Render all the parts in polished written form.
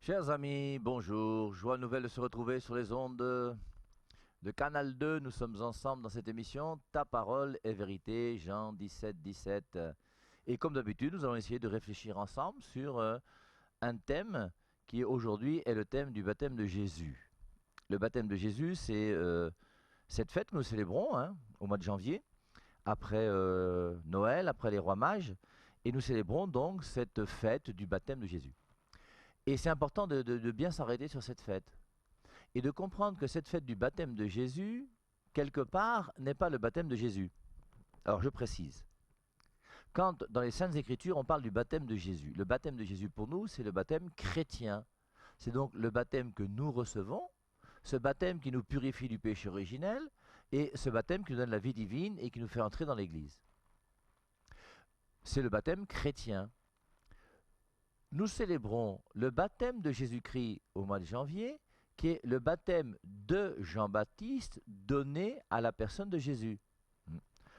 Chers amis, bonjour. Joie nouvelle de se retrouver sur les ondes de Canal 2. Nous sommes ensemble dans cette émission Ta parole est vérité, Jean 17, 17. Et comme d'habitude, nous allons essayer de réfléchir ensemble sur un thème qui aujourd'hui est le thème du baptême de Jésus. Le baptême de Jésus, c'est cette fête que nous célébrons au mois de janvier, après Noël, après les rois mages. Et nous célébrons donc cette fête du baptême de Jésus. Et c'est important de bien s'arrêter sur cette fête et de comprendre que cette fête du baptême de Jésus, quelque part, n'est pas le baptême de Jésus. Alors je précise. Quand dans les Saintes Écritures on parle du baptême de Jésus, le baptême de Jésus pour nous c'est le baptême chrétien. C'est donc le baptême que nous recevons, ce baptême qui nous purifie du péché originel et ce baptême qui nous donne la vie divine et qui nous fait entrer dans l'Église. C'est le baptême chrétien. Nous célébrons le baptême de Jésus-Christ au mois de janvier, qui est le baptême de Jean-Baptiste donné à la personne de Jésus.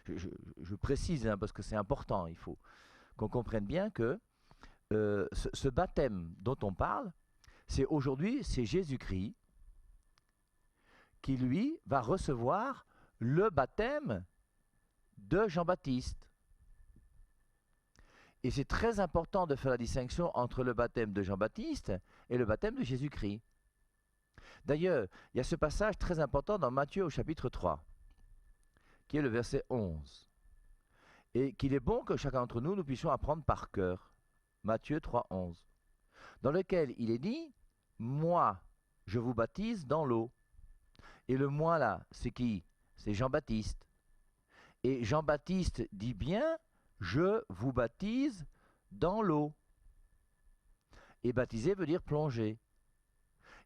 Je précise parce que c'est important, il faut qu'on comprenne bien que ce baptême dont on parle, c'est aujourd'hui, c'est Jésus-Christ qui lui va recevoir le baptême de Jean-Baptiste. Et c'est très important de faire la distinction entre le baptême de Jean-Baptiste et le baptême de Jésus-Christ. D'ailleurs, il y a ce passage très important dans Matthieu au chapitre 3, qui est le verset 11, et qu'il est bon que chacun d'entre nous, nous puissions apprendre par cœur. Matthieu 3, 11, dans lequel il est dit « Moi, je vous baptise dans l'eau ». Et le « moi » là, c'est qui? C'est Jean-Baptiste. Et Jean-Baptiste dit bien « Je vous baptise dans l'eau ». Et baptiser veut dire plonger.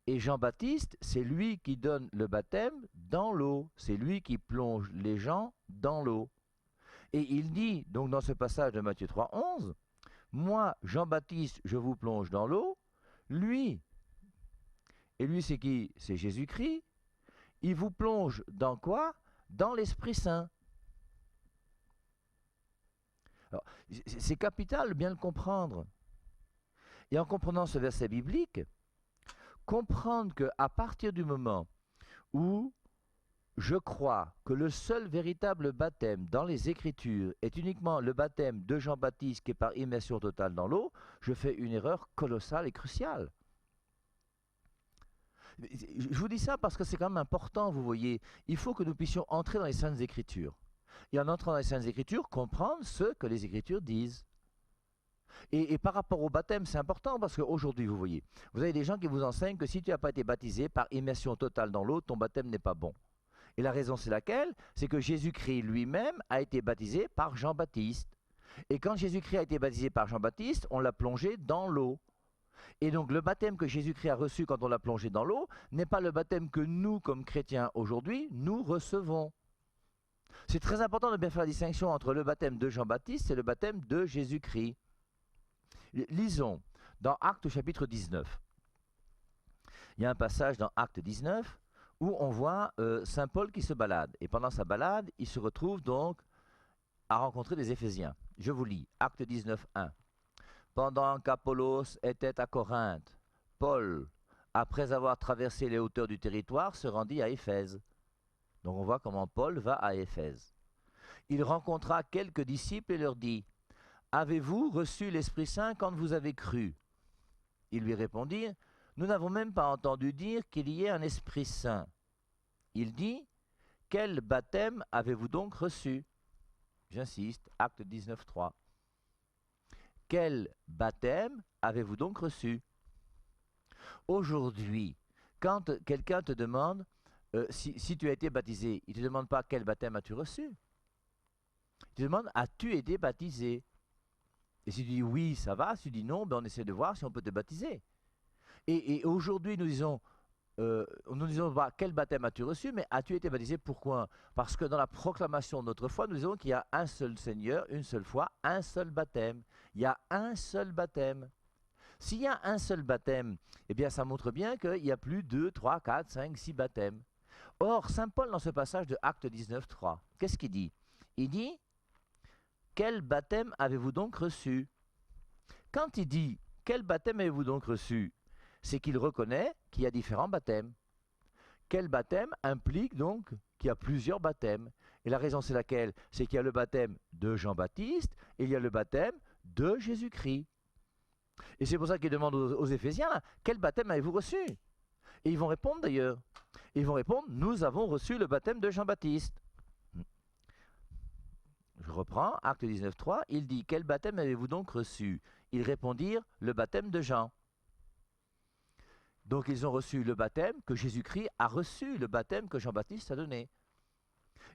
Et Jean-Baptiste, c'est lui qui donne le baptême dans l'eau. C'est lui qui plonge les gens dans l'eau. Et il dit, donc dans ce passage de Matthieu 3, 11, « Moi, Jean-Baptiste, je vous plonge dans l'eau. » Lui, et lui c'est qui? C'est Jésus-Christ. Il vous plonge dans quoi? Dans l'Esprit Saint. Alors, c'est capital de bien le comprendre. Et en comprenant ce verset biblique, comprendre qu'à partir du moment où je crois que le seul véritable baptême dans les Écritures est uniquement le baptême de Jean-Baptiste qui est par immersion totale dans l'eau, je fais une erreur colossale et cruciale. Je vous dis ça parce que c'est quand même important, vous voyez. Il faut que nous puissions entrer dans les Saintes Écritures. Et en entrant dans les Saintes Écritures, comprendre ce que les Écritures disent. Et par rapport au baptême, c'est important parce qu'aujourd'hui, vous voyez, vous avez des gens qui vous enseignent que si tu n'as pas été baptisé par immersion totale dans l'eau, ton baptême n'est pas bon. Et la raison, c'est laquelle? C'est que Jésus-Christ lui-même a été baptisé par Jean-Baptiste. Et quand Jésus-Christ a été baptisé par Jean-Baptiste, on l'a plongé dans l'eau. Et donc le baptême que Jésus-Christ a reçu quand on l'a plongé dans l'eau n'est pas le baptême que nous, comme chrétiens aujourd'hui, nous recevons. C'est très important de bien faire la distinction entre le baptême de Jean-Baptiste et le baptême de Jésus-Christ. Lisons dans Actes chapitre 19. Il y a un passage dans Actes 19 où on voit Saint Paul qui se balade. Et pendant sa balade, il se retrouve donc à rencontrer des Éphésiens. Je vous lis, Actes 19, 1. Pendant qu'Apollos était à Corinthe, Paul, après avoir traversé les hauteurs du territoire, se rendit à Éphèse. Donc on voit comment Paul va à Éphèse. Il rencontra quelques disciples et leur dit, « Avez-vous reçu l'Esprit Saint quand vous avez cru ?» Ils lui répondirent, « Nous n'avons même pas entendu dire qu'il y ait un Esprit Saint. » Il dit, « Quel baptême avez-vous donc reçu ?» J'insiste, Acte 19, 3. Quel baptême avez-vous donc reçu? Aujourd'hui, quand quelqu'un te demande si tu as été baptisé, il ne te demande pas quel baptême as-tu reçu. Il te demande, as-tu été baptisé? Et si tu dis oui, ça va. Si tu dis non, ben on essaie de voir si on peut te baptiser. Et aujourd'hui, nous disons pas quel baptême as-tu reçu, mais as-tu été baptisé? Pourquoi? Parce que dans la proclamation de notre foi, nous disons qu'il y a un seul Seigneur, une seule foi, un seul baptême. Il y a un seul baptême. S'il y a un seul baptême, eh bien ça montre bien qu'il y a plus 2, 3, 4, 5, 6 baptêmes. Or, Saint Paul, dans ce passage de Actes 19, 3, qu'est-ce qu'il dit? Il dit, « Quel baptême avez-vous donc reçu ?» Quand il dit « Quel baptême avez-vous donc reçu ?» c'est qu'il reconnaît qu'il y a différents baptêmes. Quel baptême implique donc qu'il y a plusieurs baptêmes? Et la raison c'est laquelle? C'est qu'il y a le baptême de Jean-Baptiste et il y a le baptême de Jésus-Christ. Et c'est pour ça qu'il demande aux Éphésiens, quel baptême avez-vous reçu? Et ils vont répondre d'ailleurs. Ils vont répondre, nous avons reçu le baptême de Jean-Baptiste. Je reprends, Acte 19.3, il dit, quel baptême avez-vous donc reçu? Ils répondirent, le baptême de Jean. Donc ils ont reçu le baptême que Jésus-Christ a reçu, le baptême que Jean-Baptiste a donné.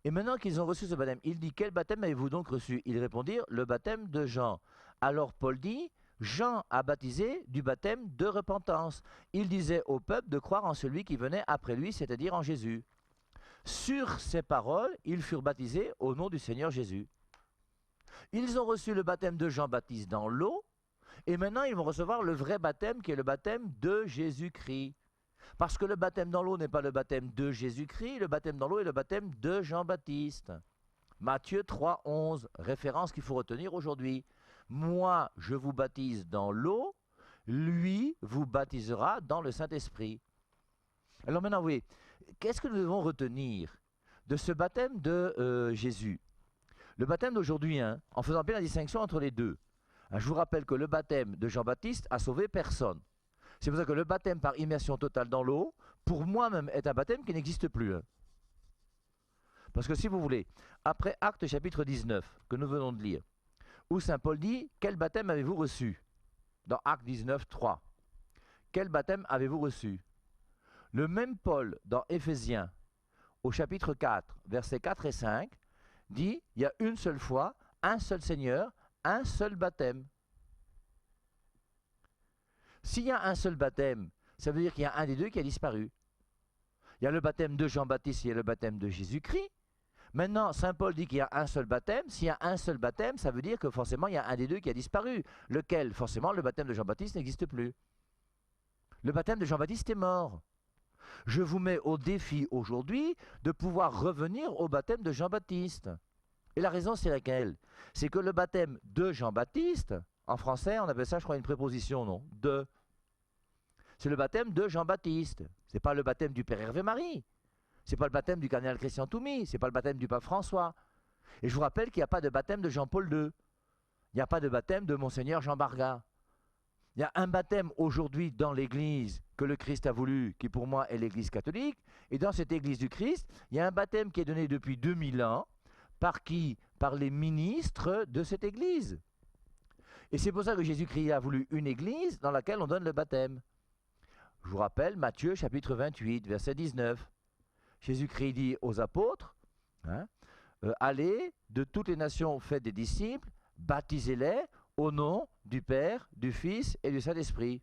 Et maintenant qu'ils ont reçu ce baptême, il dit, quel baptême avez-vous donc reçu? Ils répondirent, le baptême de Jean. Alors Paul dit, Jean a baptisé du baptême de repentance. Il disait au peuple de croire en celui qui venait après lui, c'est-à-dire en Jésus. Sur ces paroles, ils furent baptisés au nom du Seigneur Jésus. Ils ont reçu le baptême de Jean-Baptiste dans l'eau, et maintenant ils vont recevoir le vrai baptême qui est le baptême de Jésus-Christ. Parce que le baptême dans l'eau n'est pas le baptême de Jésus-Christ, le baptême dans l'eau est le baptême de Jean-Baptiste. Matthieu 3,11, référence qu'il faut retenir aujourd'hui. Moi, je vous baptise dans l'eau, lui vous baptisera dans le Saint-Esprit. Alors maintenant, oui, qu'est-ce que nous devons retenir de ce baptême de Jésus? Le baptême d'aujourd'hui, en faisant bien la distinction entre les deux. Je vous rappelle que le baptême de Jean-Baptiste a sauvé personne. C'est pour ça que le baptême par immersion totale dans l'eau, pour moi-même, est un baptême qui n'existe plus. Parce que si vous voulez, après Acte chapitre 19, que nous venons de lire, où saint Paul dit, quel baptême avez-vous reçu? Dans Acte 19, 3. Quel baptême avez-vous reçu? Le même Paul, dans Éphésiens, au chapitre 4, versets 4 et 5, dit, il y a une seule foi, un seul Seigneur, un seul baptême. S'il y a un seul baptême, ça veut dire qu'il y a un des deux qui a disparu. Il y a le baptême de Jean-Baptiste, il y a le baptême de Jésus-Christ. Maintenant, saint Paul dit qu'il y a un seul baptême. S'il y a un seul baptême, ça veut dire que forcément, il y a un des deux qui a disparu. Lequel? Forcément, le baptême de Jean-Baptiste n'existe plus. Le baptême de Jean-Baptiste est mort. Je vous mets au défi aujourd'hui de pouvoir revenir au baptême de Jean-Baptiste. Et la raison, c'est laquelle? C'est que le baptême de Jean-Baptiste, en français, on appelle ça, je crois, une préposition, non? De. C'est le baptême de Jean-Baptiste. Ce n'est pas le baptême du Père Hervé Marie. Ce n'est pas le baptême du cardinal Christian Toumi. Ce n'est pas le baptême du pape François. Et je vous rappelle qu'il n'y a pas de baptême de Jean-Paul II. Il n'y a pas de baptême de Monseigneur Jean Barga. Il y a un baptême aujourd'hui dans l'Église que le Christ a voulu, qui pour moi est l'Église catholique. Et dans cette Église du Christ, il y a un baptême qui est donné depuis 2000 ans. Par qui? Par les ministres de cette Église. Et c'est pour ça que Jésus-Christ a voulu une Église dans laquelle on donne le baptême. Je vous rappelle Matthieu chapitre 28, verset 19. Jésus-Christ dit aux apôtres, allez de toutes les nations, faites des disciples, baptisez-les au nom du Père, du Fils et du Saint-Esprit.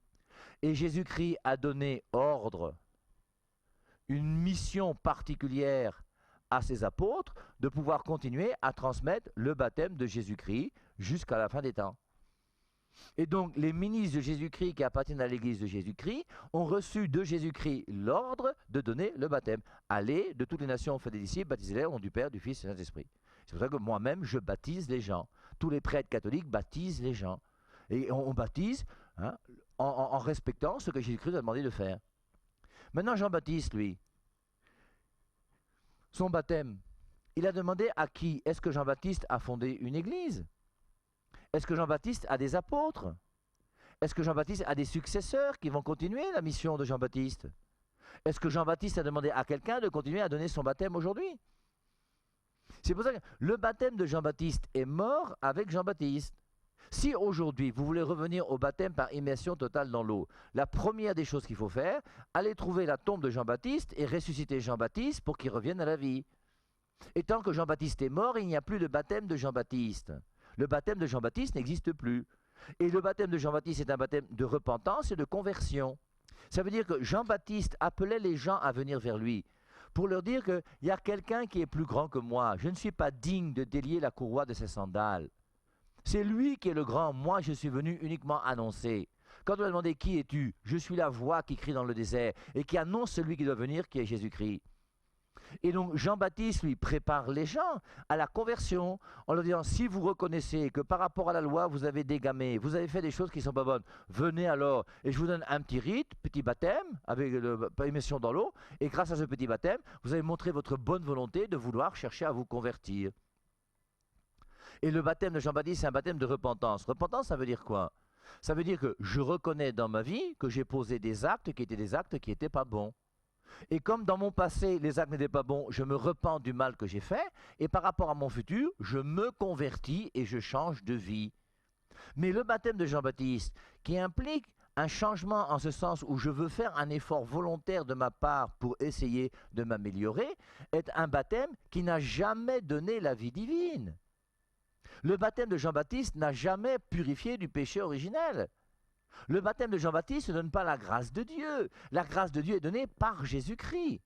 Et Jésus-Christ a donné ordre, une mission particulière à ses apôtres de pouvoir continuer à transmettre le baptême de Jésus-Christ jusqu'à la fin des temps. Et donc les ministres de Jésus-Christ qui appartiennent à l'église de Jésus-Christ ont reçu de Jésus-Christ l'ordre de donner le baptême. Allez de toutes les nations, faites des disciples, baptisez-les au nom du Père, du Fils et du Saint-Esprit. C'est pour ça que moi-même je baptise les gens. Tous les prêtres catholiques baptisent les gens. Et on baptise en respectant ce que Jésus-Christ a demandé de faire. Maintenant Jean-Baptiste, lui, son baptême, il a demandé à qui? Est-ce que Jean-Baptiste a fondé une église? Est-ce que Jean-Baptiste a des apôtres? Est-ce que Jean-Baptiste a des successeurs qui vont continuer la mission de Jean-Baptiste? Est-ce que Jean-Baptiste a demandé à quelqu'un de continuer à donner son baptême aujourd'hui? C'est pour ça que le baptême de Jean-Baptiste est mort avec Jean-Baptiste. Si aujourd'hui vous voulez revenir au baptême par immersion totale dans l'eau, la première des choses qu'il faut faire, aller trouver la tombe de Jean-Baptiste et ressusciter Jean-Baptiste pour qu'il revienne à la vie. Et tant que Jean-Baptiste est mort, il n'y a plus de baptême de Jean-Baptiste. Le baptême de Jean-Baptiste n'existe plus. Et le baptême de Jean-Baptiste est un baptême de repentance et de conversion. Ça veut dire que Jean-Baptiste appelait les gens à venir vers lui pour leur dire qu'il y a quelqu'un qui est plus grand que moi. Je ne suis pas digne de délier la courroie de ses sandales. C'est lui qui est le grand, moi je suis venu uniquement annoncer. Quand on a demandé qui es-tu, je suis la voix qui crie dans le désert et qui annonce celui qui doit venir, qui est Jésus-Christ. Et donc Jean-Baptiste, lui, prépare les gens à la conversion en leur disant, si vous reconnaissez que par rapport à la loi, vous avez dégamé, vous avez fait des choses qui ne sont pas bonnes, venez alors et je vous donne un petit rite, petit baptême, avec l'immersion dans l'eau, et grâce à ce petit baptême, vous avez montré votre bonne volonté de vouloir chercher à vous convertir. Et le baptême de Jean-Baptiste, c'est un baptême de repentance. Repentance, ça veut dire quoi? Ça veut dire que je reconnais dans ma vie que j'ai posé des actes qui n'étaient pas bons. Et comme dans mon passé, les actes n'étaient pas bons, je me repens du mal que j'ai fait, et par rapport à mon futur, je me convertis et je change de vie. Mais le baptême de Jean-Baptiste, qui implique un changement en ce sens où je veux faire un effort volontaire de ma part pour essayer de m'améliorer, est un baptême qui n'a jamais donné la vie divine. Le baptême de Jean-Baptiste n'a jamais purifié du péché originel. Le baptême de Jean-Baptiste ne donne pas la grâce de Dieu. La grâce de Dieu est donnée par Jésus-Christ.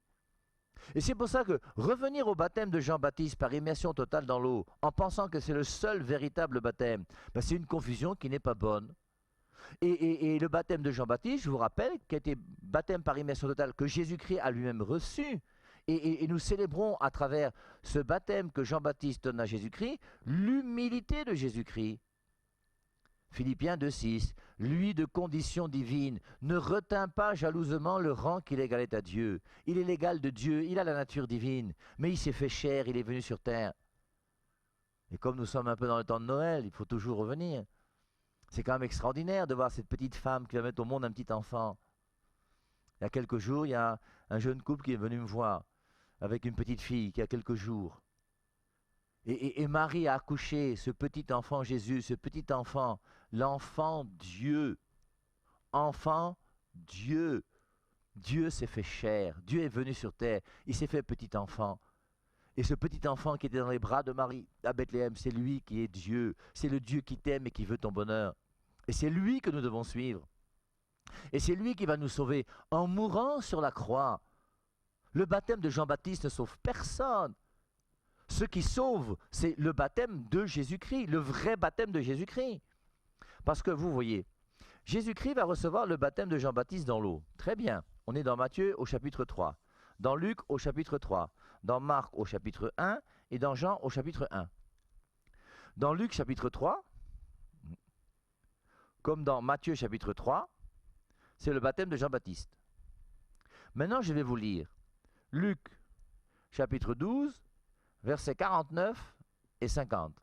Et c'est pour ça que revenir au baptême de Jean-Baptiste par immersion totale dans l'eau, en pensant que c'est le seul véritable baptême, ben c'est une confusion qui n'est pas bonne. Et le baptême de Jean-Baptiste, je vous rappelle, qui était baptême par immersion totale, que Jésus-Christ a lui-même reçu. Et nous célébrons à travers ce baptême que Jean-Baptiste donne à Jésus-Christ, l'humilité de Jésus-Christ. Philippiens 2,6, lui de condition divine, ne retint pas jalousement le rang qu'il égalait à Dieu. Il est l'égal de Dieu, il a la nature divine, mais il s'est fait chair, il est venu sur terre. Et comme nous sommes un peu dans le temps de Noël, il faut toujours revenir. C'est quand même extraordinaire de voir cette petite femme qui va mettre au monde un petit enfant. Il y a quelques jours, il y a un jeune couple qui est venu me voir, avec une petite fille qui a quelques jours. Et Marie a accouché ce petit enfant Jésus, ce petit enfant, l'enfant Dieu. Enfant Dieu. Dieu s'est fait chair. Dieu est venu sur terre. Il s'est fait petit enfant. Et ce petit enfant qui était dans les bras de Marie à Bethléem, c'est lui qui est Dieu. C'est le Dieu qui t'aime et qui veut ton bonheur. Et c'est lui que nous devons suivre. Et c'est lui qui va nous sauver en mourant sur la croix. Le baptême de Jean-Baptiste ne sauve personne. Ce qui sauve, c'est le baptême de Jésus-Christ, le vrai baptême de Jésus-Christ. Parce que vous voyez, Jésus-Christ va recevoir le baptême de Jean-Baptiste dans l'eau. Très bien, on est dans Matthieu au chapitre 3, dans Luc au chapitre 3, dans Marc au chapitre 1 et dans Jean au chapitre 1. Dans Luc chapitre 3, comme dans Matthieu chapitre 3, c'est le baptême de Jean-Baptiste. Maintenant, je vais vous lire Luc chapitre 12, versets 49 et 50.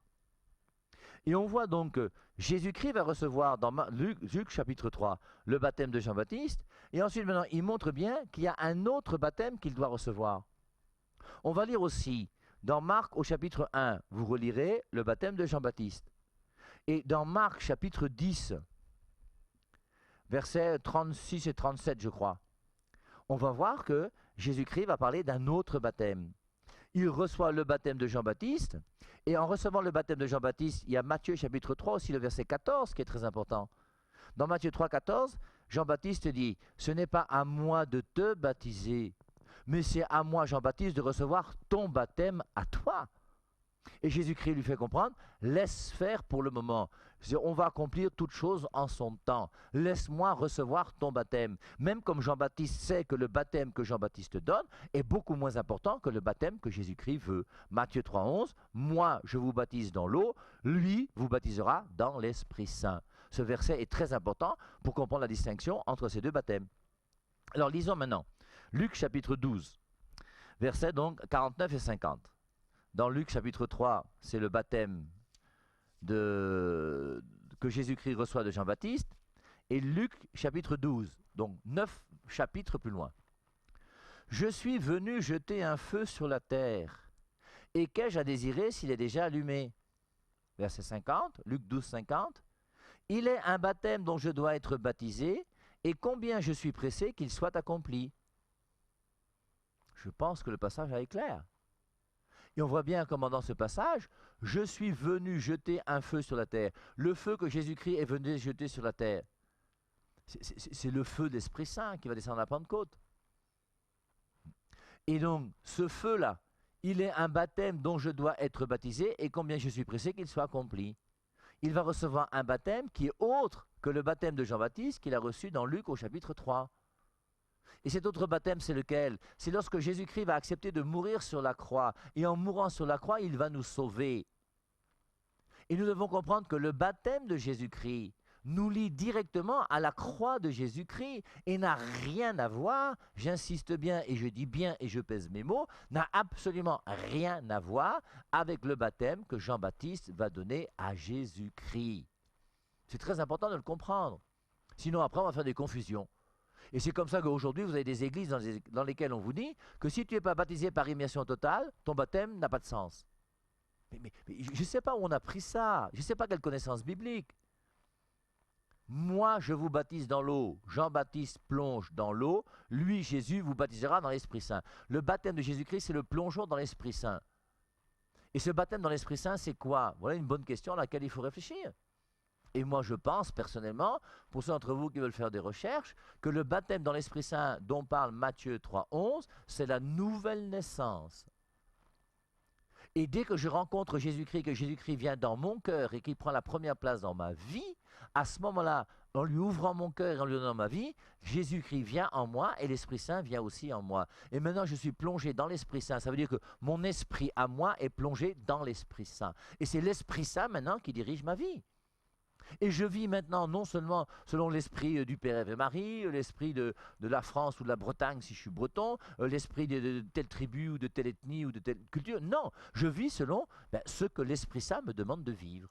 Et on voit donc que Jésus-Christ va recevoir dans Luc chapitre 3 le baptême de Jean-Baptiste, et ensuite maintenant il montre bien qu'il y a un autre baptême qu'il doit recevoir. On va lire aussi dans Marc au chapitre 1, vous relirez le baptême de Jean-Baptiste. Et dans Marc chapitre 10, versets 36 et 37 je crois, on va voir que Jésus-Christ va parler d'un autre baptême. Il reçoit le baptême de Jean-Baptiste, et en recevant le baptême de Jean-Baptiste, il y a Matthieu chapitre 3 aussi, le verset 14, qui est très important. Dans Matthieu 3, 14, Jean-Baptiste dit, « Ce n'est pas à moi de te baptiser, mais c'est à moi, Jean-Baptiste, de recevoir ton baptême à toi. » Et Jésus-Christ lui fait comprendre, « Laisse faire pour le moment. On va accomplir toutes choses en son temps. Laisse-moi recevoir ton baptême. » Même comme Jean-Baptiste sait que le baptême que Jean-Baptiste donne est beaucoup moins important que le baptême que Jésus-Christ veut. Matthieu 3, 11, « Moi, je vous baptise dans l'eau, lui vous baptisera dans l'Esprit Saint. » Ce verset est très important pour comprendre la distinction entre ces deux baptêmes. Alors lisons maintenant Luc chapitre 12, versets donc 49 et 50. Dans Luc chapitre 3, c'est le baptême que Jésus-Christ reçoit de Jean-Baptiste. Et Luc chapitre 12, donc 9 chapitres plus loin. « Je suis venu jeter un feu sur la terre, et qu'ai-je à désirer s'il est déjà allumé ?» Verset 50, Luc 12, 50. « Il est un baptême dont je dois être baptisé, et combien je suis pressé qu'il soit accompli. » Je pense que le passage est clair. Et on voit bien comment dans ce passage, je suis venu jeter un feu sur la terre. Le feu que Jésus-Christ est venu jeter sur la terre, c'est le feu d'Esprit Saint qui va descendre à la Pentecôte. Et donc, ce feu-là, il est un baptême dont je dois être baptisé et combien je suis pressé qu'il soit accompli. Il va recevoir un baptême qui est autre que le baptême de Jean-Baptiste qu'il a reçu dans Luc au chapitre 3. Et cet autre baptême, c'est lequel? C'est lorsque Jésus-Christ va accepter de mourir sur la croix. Et en mourant sur la croix, il va nous sauver. Et nous devons comprendre que le baptême de Jésus-Christ nous lie directement à la croix de Jésus-Christ et n'a rien à voir, j'insiste bien et je dis bien et je pèse mes mots, n'a absolument rien à voir avec le baptême que Jean-Baptiste va donner à Jésus-Christ. C'est très important de le comprendre. Sinon après on va faire des confusions. Et c'est comme ça qu'aujourd'hui vous avez des églises dans lesquelles on vous dit que si tu n'es pas baptisé par immersion totale, ton baptême n'a pas de sens. Mais je ne sais pas où on a pris ça, je ne sais pas quelle connaissance biblique. Moi, je vous baptise dans l'eau, Jean-Baptiste plonge dans l'eau, lui, Jésus, vous baptisera dans l'Esprit Saint. Le baptême de Jésus-Christ, c'est le plongeon dans l'Esprit Saint. Et ce baptême dans l'Esprit Saint, c'est quoi? Voilà une bonne question à laquelle il faut réfléchir. Et moi, je pense personnellement, pour ceux d'entre vous qui veulent faire des recherches, que le baptême dans l'Esprit Saint dont parle Matthieu 3,11, c'est la nouvelle naissance. Et dès que je rencontre Jésus-Christ, que Jésus-Christ vient dans mon cœur et qu'il prend la première place dans ma vie, à ce moment-là, en lui ouvrant mon cœur et en lui donnant ma vie, Jésus-Christ vient en moi et l'Esprit Saint vient aussi en moi. Et maintenant, je suis plongé dans l'Esprit Saint. Ça veut dire que mon esprit à moi est plongé dans l'Esprit Saint. Et c'est l'Esprit Saint maintenant qui dirige ma vie. Et je vis maintenant non seulement selon l'esprit du Père et Marie, l'esprit de la France ou de la Bretagne si je suis breton, l'esprit de telle tribu ou de telle ethnie ou de telle culture. Non, je vis selon ce que l'Esprit Saint me demande de vivre.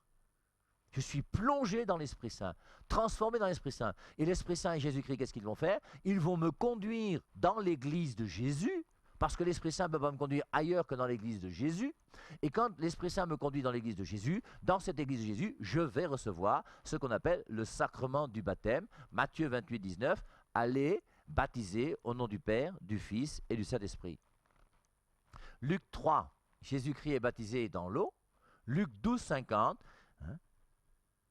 Je suis plongé dans l'Esprit Saint, transformé dans l'Esprit Saint. Et l'Esprit Saint et Jésus-Christ, qu'est-ce qu'ils vont faire? Ils vont me conduire dans l'église de Jésus, parce que l'Esprit Saint ne peut pas me conduire ailleurs que dans l'église de Jésus. Et quand l'Esprit Saint me conduit dans l'église de Jésus, dans cette église de Jésus, je vais recevoir ce qu'on appelle le sacrement du baptême. Matthieu 28, 19, allez baptiser au nom du Père, du Fils et du Saint-Esprit. Luc 3, Jésus-Christ est baptisé dans l'eau. Luc 12, 50,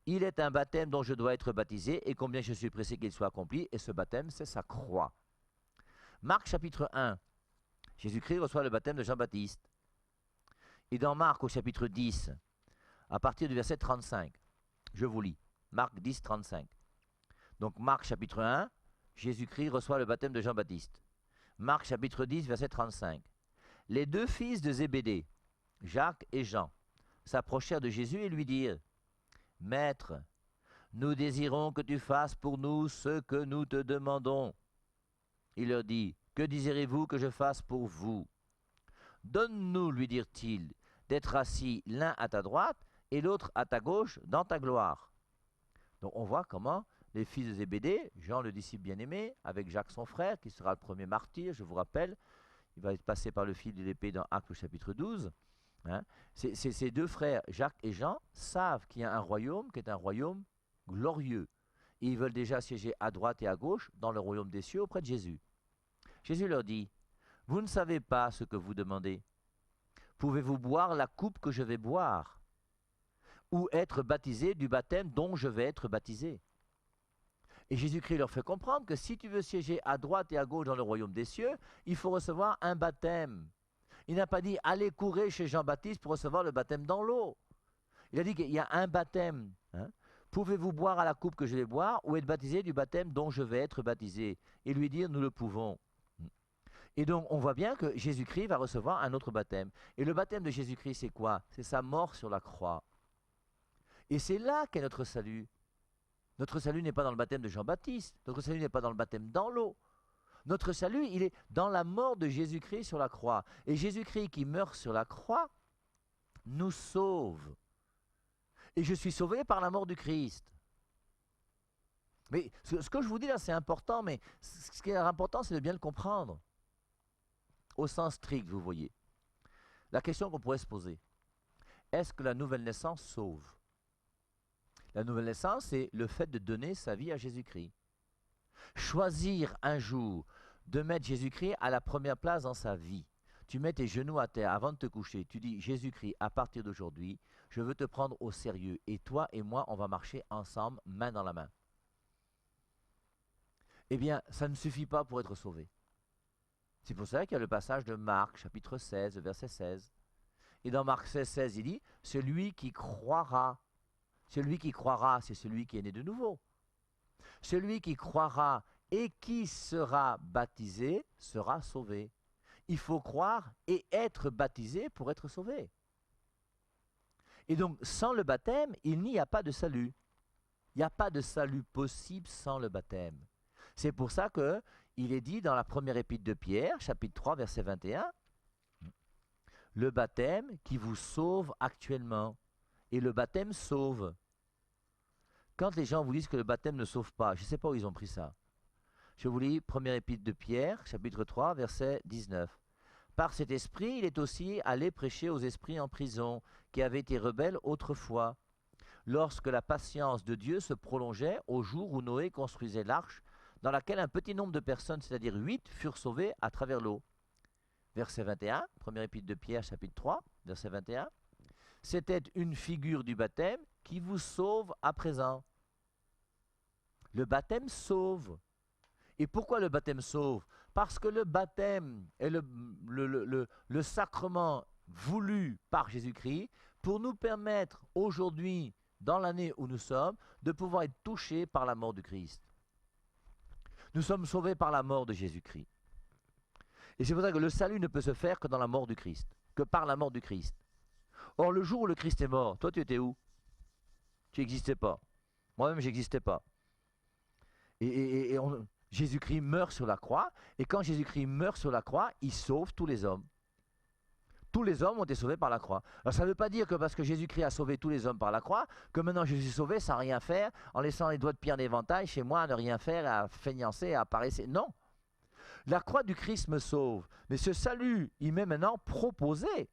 il est un baptême dont je dois être baptisé et combien je suis pressé qu'il soit accompli. Et ce baptême, c'est sa croix. Marc chapitre 1, Jésus-Christ reçoit le baptême de Jean-Baptiste. Et dans Marc au chapitre 10, à partir du verset 35, je vous lis. Marc 10, 35. Donc Marc chapitre 1, Jésus-Christ reçoit le baptême de Jean-Baptiste. Marc chapitre 10, verset 35. Les deux fils de Zébédée, Jacques et Jean, s'approchèrent de Jésus et lui dirent: Maître, nous désirons que tu fasses pour nous ce que nous te demandons. Il leur dit: Que désirez-vous que je fasse pour vous? Donne-nous, lui dirent-ils, d'être assis l'un à ta droite et l'autre à ta gauche dans ta gloire. Donc on voit comment les fils de Zébédée, Jean le disciple bien-aimé, avec Jacques son frère, qui sera le premier martyr, je vous rappelle, il va être passé par le fil de l'épée dans Actes chapitre 12. Ces deux frères, Jacques et Jean, savent qu'il y a un royaume qui est un royaume glorieux. Et ils veulent déjà siéger à droite et à gauche dans le royaume des cieux auprès de Jésus. Jésus leur dit: Vous ne savez pas ce que vous demandez. Pouvez-vous boire la coupe que je vais boire, ou être baptisé du baptême dont je vais être baptisé? Et Jésus-Christ leur fait comprendre que si tu veux siéger à droite et à gauche dans le royaume des cieux, il faut recevoir un baptême. Il n'a pas dit: allez courir chez Jean-Baptiste pour recevoir le baptême dans l'eau. Il a dit qu'il y a un baptême. Pouvez-vous boire à la coupe que je vais boire, ou être baptisé du baptême dont je vais être baptisé? Et lui dire: nous le pouvons. Et donc on voit bien que Jésus-Christ va recevoir un autre baptême. Et le baptême de Jésus-Christ, c'est quoi? C'est sa mort sur la croix. Et c'est là qu'est notre salut. Notre salut n'est pas dans le baptême de Jean-Baptiste. Notre salut n'est pas dans le baptême dans l'eau. Notre salut, il est dans la mort de Jésus-Christ sur la croix. Et Jésus-Christ qui meurt sur la croix nous sauve. Et je suis sauvé par la mort du Christ. Mais ce que je vous dis là, c'est important, mais ce qui est important, c'est de bien le comprendre. Au sens strict, vous voyez. La question qu'on pourrait se poser: est-ce que la nouvelle naissance sauve? La nouvelle naissance, c'est le fait de donner sa vie à Jésus-Christ. Choisir un jour de mettre Jésus-Christ à la première place dans sa vie. Tu mets tes genoux à terre avant de te coucher. Tu dis: Jésus-Christ, à partir d'aujourd'hui, je veux te prendre au sérieux. Et toi et moi, on va marcher ensemble, main dans la main. Eh bien, ça ne suffit pas pour être sauvé. C'est pour ça qu'il y a le passage de Marc, chapitre 16, verset 16. Et dans Marc 16, 16, il dit: celui qui croira. Celui qui croira, c'est celui qui est né de nouveau. Celui qui croira et qui sera baptisé sera sauvé. Il faut croire et être baptisé pour être sauvé. Et donc, sans le baptême, il n'y a pas de salut. Il n'y a pas de salut possible sans le baptême. C'est pour ça qu'il est dit dans la première épître de Pierre, chapitre 3, verset 21, le baptême qui vous sauve actuellement. Et le baptême sauve. Quand les gens vous disent que le baptême ne sauve pas, je ne sais pas où ils ont pris ça. Je vous lis première épître de Pierre, chapitre 3, verset 19. Par cet esprit, il est aussi allé prêcher aux esprits en prison, qui avaient été rebelles autrefois, lorsque la patience de Dieu se prolongeait au jour où Noé construisait l'arche, dans laquelle un petit nombre de personnes, c'est-à-dire 8, furent sauvées à travers l'eau. Verset 21, première épître de Pierre, chapitre 3, verset 21. C'était une figure du baptême qui vous sauve à présent. Le baptême sauve. Et pourquoi le baptême sauve? Parce que le baptême est le sacrement voulu par Jésus-Christ pour nous permettre aujourd'hui, dans l'année où nous sommes, de pouvoir être touchés par la mort du Christ. Nous sommes sauvés par la mort de Jésus-Christ. Et c'est pour ça que le salut ne peut se faire que dans la mort du Christ, que par la mort du Christ. Or, le jour où le Christ est mort, toi tu étais où? Tu n'existais pas. Moi-même, je n'existais pas. Jésus-Christ meurt sur la croix, et quand Jésus-Christ meurt sur la croix, il sauve tous les hommes. Tous les hommes ont été sauvés par la croix. Alors ça ne veut pas dire que parce que Jésus-Christ a sauvé tous les hommes par la croix, que maintenant je suis sauvé sans rien faire, en laissant les doigts de pied en éventail chez moi, à ne rien faire, à feignancer, à apparaître. Non. La croix du Christ me sauve. Mais ce salut, il m'est maintenant proposé.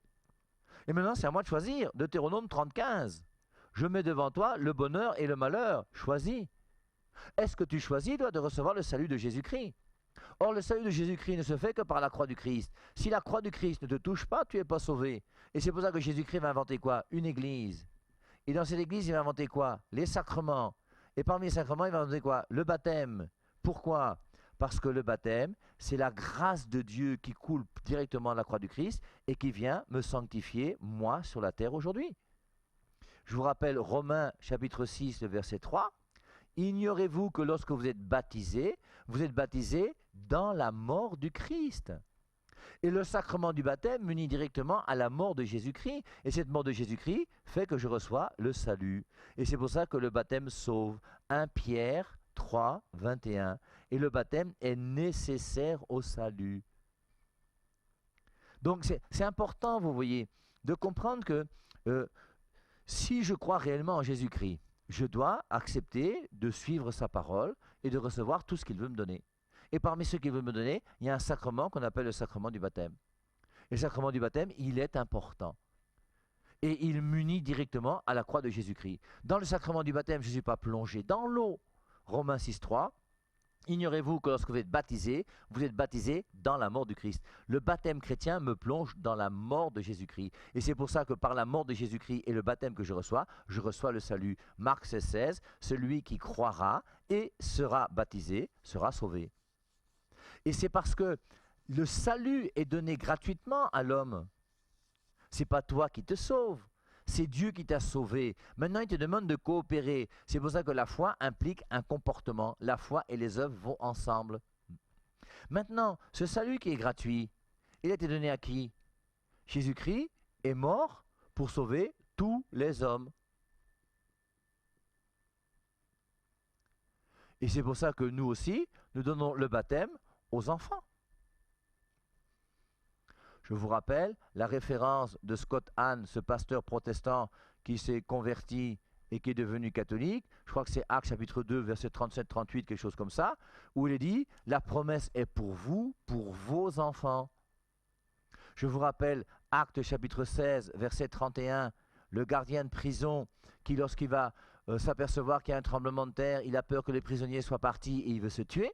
Et maintenant, c'est à moi de choisir. Deutéronome 30,15. Je mets devant toi le bonheur et le malheur. Choisis. Est-ce que tu choisis, toi, de recevoir le salut de Jésus-Christ? Or, le salut de Jésus-Christ ne se fait que par la croix du Christ. Si la croix du Christ ne te touche pas, tu n'es pas sauvé. Et c'est pour ça que Jésus-Christ va inventer quoi? Une église. Et dans cette église, il va inventer quoi? Les sacrements. Et parmi les sacrements, il va inventer quoi? Le baptême. Pourquoi? Parce que le baptême, c'est la grâce de Dieu qui coule directement de la croix du Christ et qui vient me sanctifier, moi, sur la terre aujourd'hui. Je vous rappelle Romains chapitre 6, le verset 3. Ignorez-vous que lorsque vous êtes baptisés dans la mort du Christ. Et le sacrement du baptême m'unit directement à la mort de Jésus-Christ. Et cette mort de Jésus-Christ fait que je reçois le salut. Et c'est pour ça que le baptême sauve. 1 Pierre 3, 21. Et le baptême est nécessaire au salut. Donc c'est important, vous voyez, de comprendre que si je crois réellement en Jésus-Christ, je dois accepter de suivre sa parole et de recevoir tout ce qu'il veut me donner. Et parmi ceux qu'il veut me donner, il y a un sacrement qu'on appelle le sacrement du baptême. Et le sacrement du baptême, il est important. Et il m'unit directement à la croix de Jésus-Christ. Dans le sacrement du baptême, je ne suis pas plongé dans l'eau. Romains 6, 3. Ignorez-vous que lorsque vous êtes baptisé dans la mort du Christ. Le baptême chrétien me plonge dans la mort de Jésus-Christ. Et c'est pour ça que par la mort de Jésus-Christ et le baptême que je reçois le salut. Marc 16, 16, celui qui croira et sera baptisé sera sauvé. Et c'est parce que le salut est donné gratuitement à l'homme. Ce n'est pas toi qui te sauves. C'est Dieu qui t'a sauvé. Maintenant, il te demande de coopérer. C'est pour ça que la foi implique un comportement. La foi et les œuvres vont ensemble. Maintenant, ce salut qui est gratuit, il a été donné à qui? Jésus-Christ est mort pour sauver tous les hommes. Et c'est pour ça que nous aussi, nous donnons le baptême aux enfants. Je vous rappelle la référence de Scott Hahn, ce pasteur protestant qui s'est converti et qui est devenu catholique. Je crois que c'est Actes chapitre 2, verset 37-38, quelque chose comme ça, où il est dit « La promesse est pour vous, pour vos enfants ». Je vous rappelle Actes chapitre 16, verset 31, le gardien de prison qui, lorsqu'il va s'apercevoir qu'il y a un tremblement de terre, il a peur que les prisonniers soient partis et il veut se tuer.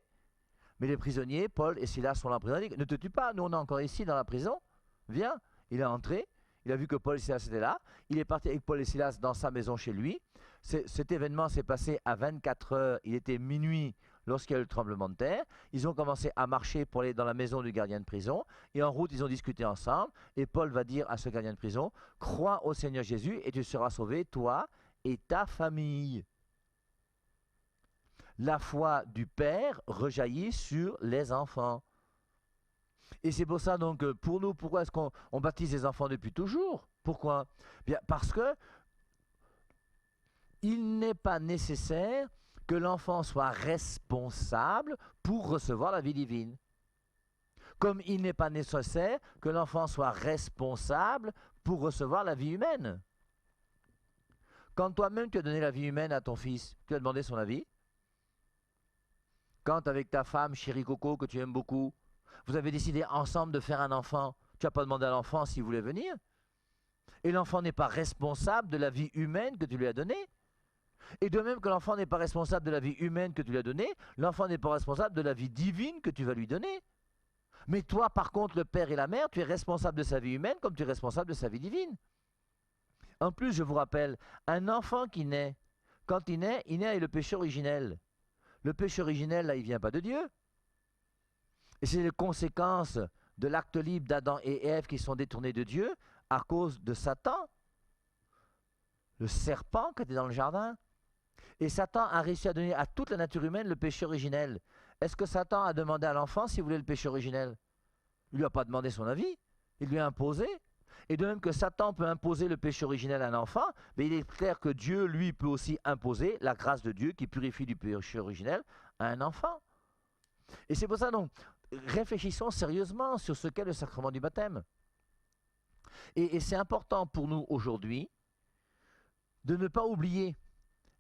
Mais les prisonniers, Paul et Silas sont là en prison. Il dit, ne te tue pas, nous on est encore ici dans la prison. Viens. Il est entré, il a vu que Paul et Silas étaient là. Il est parti avec Paul et Silas dans sa maison chez lui. Cet événement s'est passé à 24 heures. Il était minuit lorsqu'il y a eu le tremblement de terre. Ils ont commencé à marcher pour aller dans la maison du gardien de prison. Et en route, ils ont discuté ensemble. Et Paul va dire à ce gardien de prison, crois au Seigneur Jésus et tu seras sauvé, toi et ta famille. la foi du Père rejaillit sur les enfants. Et c'est pour ça donc, pour nous, pourquoi est-ce qu'on baptise les enfants depuis toujours? Pourquoi? Bien, parce que il n'est pas nécessaire que l'enfant soit responsable pour recevoir la vie divine. Comme il n'est pas nécessaire que l'enfant soit responsable pour recevoir la vie humaine. Quand toi-même tu as donné la vie humaine à ton fils, tu as demandé son avis. Quand avec ta femme, chérie Coco, que tu aimes beaucoup, vous avez décidé ensemble de faire un enfant, tu n'as pas demandé à l'enfant s'il voulait venir. Et l'enfant n'est pas responsable de la vie humaine que tu lui as donnée. Et de même que l'enfant n'est pas responsable de la vie humaine que tu lui as donnée, l'enfant n'est pas responsable de la vie divine que tu vas lui donner. Mais toi, par contre, le père et la mère, tu es responsable de sa vie humaine comme tu es responsable de sa vie divine. En plus, je vous rappelle, un enfant qui naît, quand il naît avec le péché originel. Le péché originel, là, il ne vient pas de Dieu. Et c'est les conséquences de l'acte libre d'Adam et Ève qui sont détournés de Dieu à cause de Satan, le serpent qui était dans le jardin. Et Satan a réussi à donner à toute la nature humaine le péché originel. Est-ce que Satan a demandé à l'enfant s'il voulait le péché originel? Il ne lui a pas demandé son avis, il lui a imposé. Et de même que Satan peut imposer le péché originel à un enfant, mais il est clair que Dieu, lui, peut aussi imposer la grâce de Dieu qui purifie du péché originel à un enfant. Et c'est pour ça, donc, réfléchissons sérieusement sur ce qu'est le sacrement du baptême. Et c'est important pour nous aujourd'hui de ne pas oublier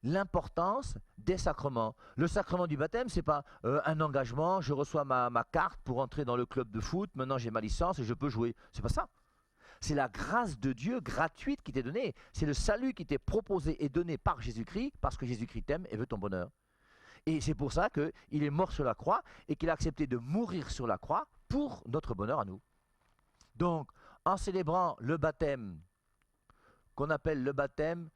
l'importance des sacrements. Le sacrement du baptême, ce n'est pas un engagement, je reçois ma carte pour entrer dans le club de foot, maintenant j'ai ma licence et je peux jouer. C'est pas ça. C'est la grâce de Dieu gratuite qui t'est donnée. C'est le salut qui t'est proposé et donné par Jésus-Christ, parce que Jésus-Christ t'aime et veut ton bonheur. Et c'est pour ça qu'il est mort sur la croix et qu'il a accepté de mourir sur la croix pour notre bonheur à nous. Donc, en célébrant le baptême, qu'on appelle le baptême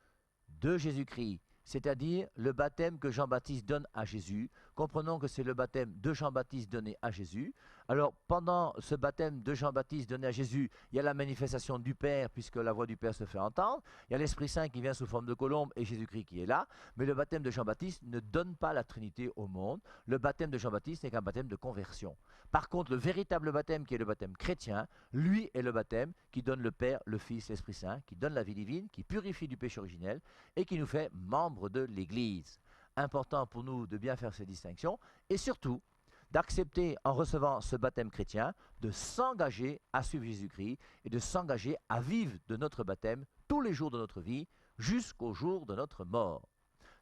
de Jésus-Christ, c'est-à-dire le baptême que Jean-Baptiste donne à Jésus. Comprenons que c'est le baptême de Jean-Baptiste donné à Jésus. Alors, pendant ce baptême de Jean-Baptiste donné à Jésus, il y a la manifestation du Père, puisque la voix du Père se fait entendre. Il y a l'Esprit Saint qui vient sous forme de colombe et Jésus-Christ qui est là. Mais le baptême de Jean-Baptiste ne donne pas la Trinité au monde. Le baptême de Jean-Baptiste n'est qu'un baptême de conversion. Par contre, le véritable baptême, qui est le baptême chrétien, lui est le baptême qui donne le Père, le Fils, l'Esprit Saint, qui donne la vie divine, qui purifie du péché originel et qui nous fait membres de l'Église. Important pour nous de bien faire ces distinctions et surtout d'accepter, en recevant ce baptême chrétien, de s'engager à suivre Jésus-Christ et de s'engager à vivre de notre baptême tous les jours de notre vie jusqu'au jour de notre mort.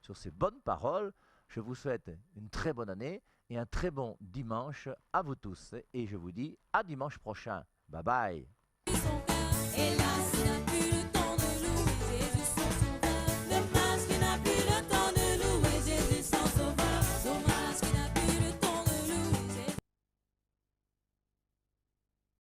Sur ces bonnes paroles, je vous souhaite une très bonne année et un très bon dimanche à vous tous. Et je vous dis à dimanche prochain. Bye bye.